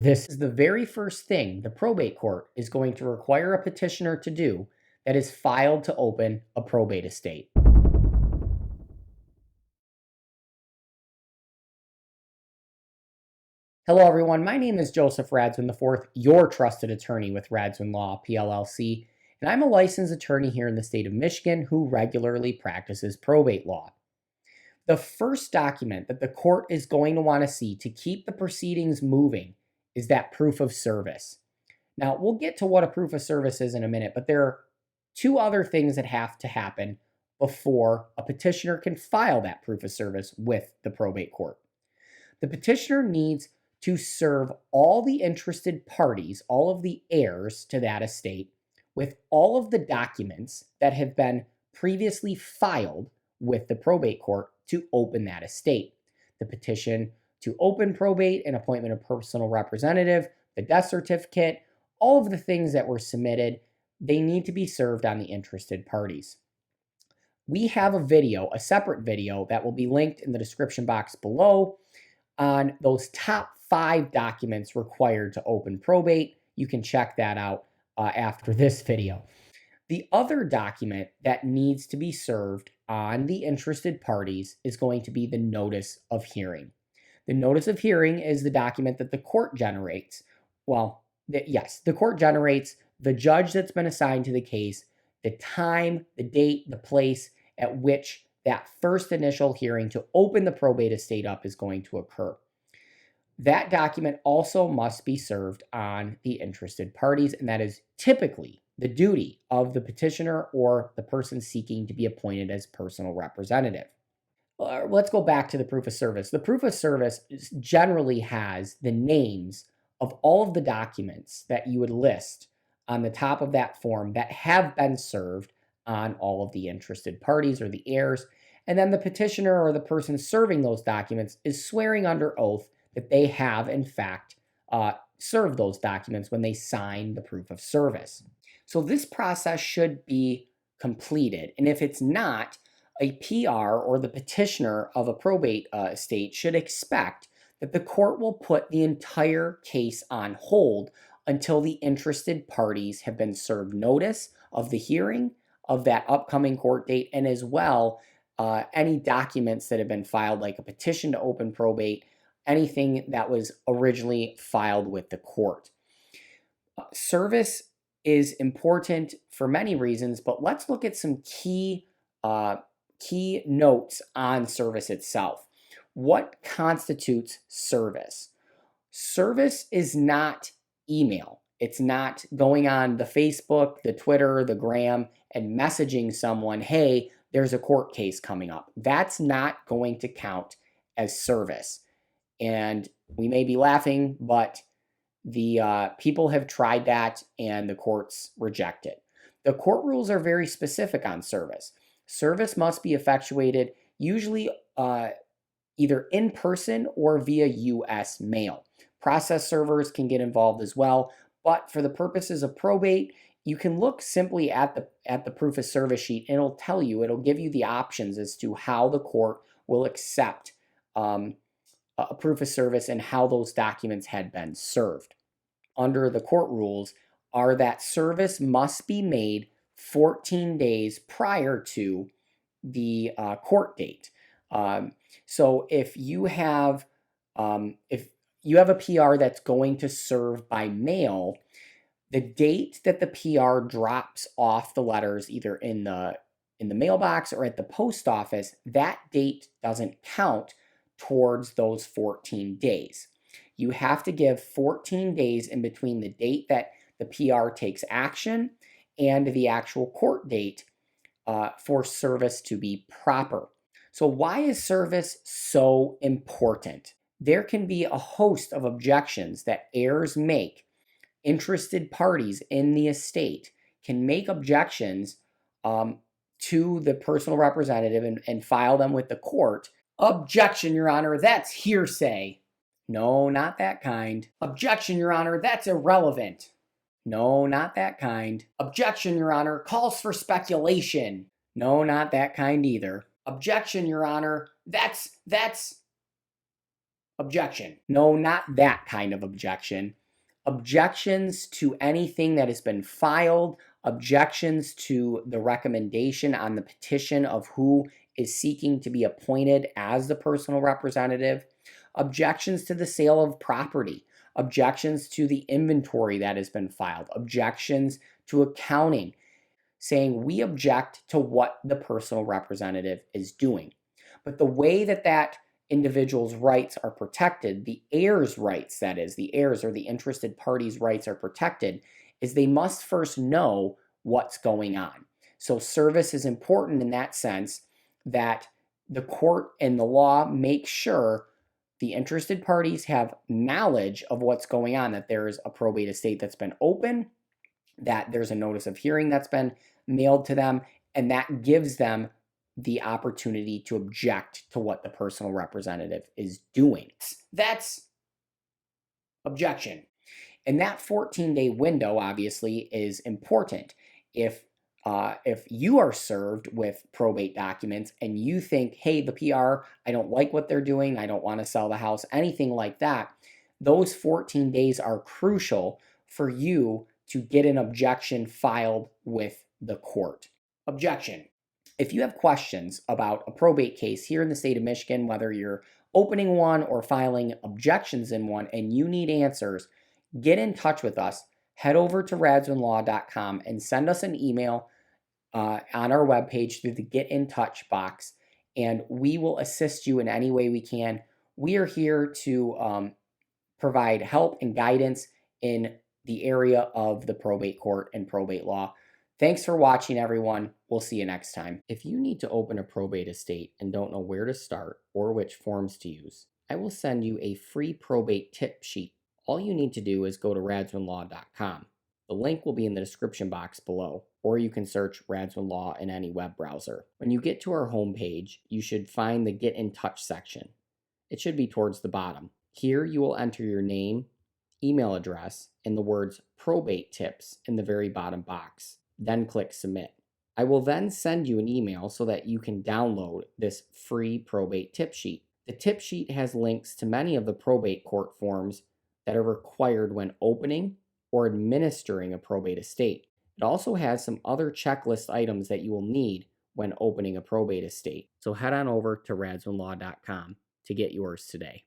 This is the very first thing the probate court is going to require a petitioner to do that is filed to open a probate estate. Hello, everyone. My name is Joseph Radzwion IV, your trusted attorney with Radzwion Law, PLLC, and I'm a licensed attorney here in the state of Michigan who regularly practices probate law. The first document that the court is going to want to see to keep the proceedings moving is that proof of service. Now, we'll get to what a proof of service is in a minute, but there are two other things that have to happen before a petitioner can file that proof of service with the probate court. The petitioner needs to serve all the interested parties, all of the heirs to that estate, with all of the documents that have been previously filed with the probate court to open that estate. The petition to open probate, an appointment of personal representative, the death certificate, all of the things that were submitted, they need to be served on the interested parties. We have a video, a separate video that will be linked in the description box below on those top 5 documents required to open probate. You can check that out after this video. The other document that needs to be served on the interested parties is going to be the notice of hearing. The notice of hearing is the document that the court generates. The court generates the judge that's been assigned to the case, the time, the date, the place at which that first initial hearing to open the probate estate up is going to occur. That document also must be served on the interested parties, and that is typically the duty of the petitioner or the person seeking to be appointed as personal representative. Let's go back to the proof of service. The proof of service generally has the names of all of the documents that you would list on the top of that form that have been served on all of the interested parties or the heirs. And then the petitioner or the person serving those documents is swearing under oath that they have, in fact, served those documents when they sign the proof of service. So this process should be completed. And if it's not, a PR or the petitioner of a probate estate should expect that the court will put the entire case on hold until the interested parties have been served notice of the hearing of that upcoming court date, and as well any documents that have been filed, like a petition to open probate, anything that was originally filed with the court. Service is important for many reasons, but let's look at some key notes on service itself. What constitutes service? Service is not email. It's not going on the Facebook, the Twitter, the Gram, and messaging someone, hey, there's a court case coming up. That's not going to count as service. And we may be laughing, but the people have tried that and the courts reject it. The court rules are very specific on service. Service must be effectuated usually either in person or via U.S. mail. Process servers can get involved as well, but for the purposes of probate, you can look simply at the proof of service sheet, and it'll give you the options as to how the court will accept a proof of service and how those documents had been served. Under the court rules are that service must be made 14 days prior to the court date. So if you have a PR that's going to serve by mail, the date that the PR drops off the letters, either in the mailbox or at the post office, that date doesn't count towards those 14 days. You have to give 14 days in between the date that the PR takes action and the actual court date for service to be proper. So why is service so important? There can be a host of objections that heirs make. Interested parties in the estate can make objections to the personal representative and file them with the court. Objection, Your Honor, that's hearsay. No, not that kind. Objection, Your Honor, that's irrelevant. No, not that kind. Objection, Your Honor, calls for speculation. No, not that kind either. Objection, Your Honor, that's Objection. No, not that kind of objection. Objections to anything that has been filed, objections to the recommendation on the petition of who is seeking to be appointed as the personal representative, objections to the sale of property, objections to the inventory that has been filed, objections to accounting, saying we object to what the personal representative is doing. But the way that that individual's rights are protected, the heirs' rights, that is, the heirs or the interested parties' rights are protected, is they must first know what's going on. So service is important in that sense that the court and the law make sure the interested parties have knowledge of what's going on, that there is a probate estate that's been open, that there's a notice of hearing that's been mailed to them, and that gives them the opportunity to object to what the personal representative is doing. That's objection. And that 14-day window obviously is important. If you are served with probate documents and you think, hey, the PR, I don't like what they're doing, I don't want to sell the house, anything like that, those 14 days are crucial for you to get an objection filed with the court. Objection. If you have questions about a probate case here in the state of Michigan, whether you're opening one or filing objections in one and you need answers, get in touch with us. Head over to radzwionlaw.com and send us an email on our webpage through the Get in Touch box, and we will assist you in any way we can. We are here to provide help and guidance in the area of the probate court and probate law. Thanks for watching, everyone. We'll see you next time. If you need to open a probate estate and don't know where to start or which forms to use, I will send you a free probate tip sheet. All you need to do is go to radzwionlaw.com. The link will be in the description box below, or you can search Radzwion Law in any web browser. When you get to our homepage, you should find the Get in Touch section. It should be towards the bottom. Here you will enter your name, email address, and the words probate tips in the very bottom box. Then click submit. I will then send you an email so that you can download this free probate tip sheet. The tip sheet has links to many of the probate court forms that are required when opening or administering a probate estate. It also has some other checklist items that you will need when opening a probate estate. So head on over to radzwionlaw.com to get yours today.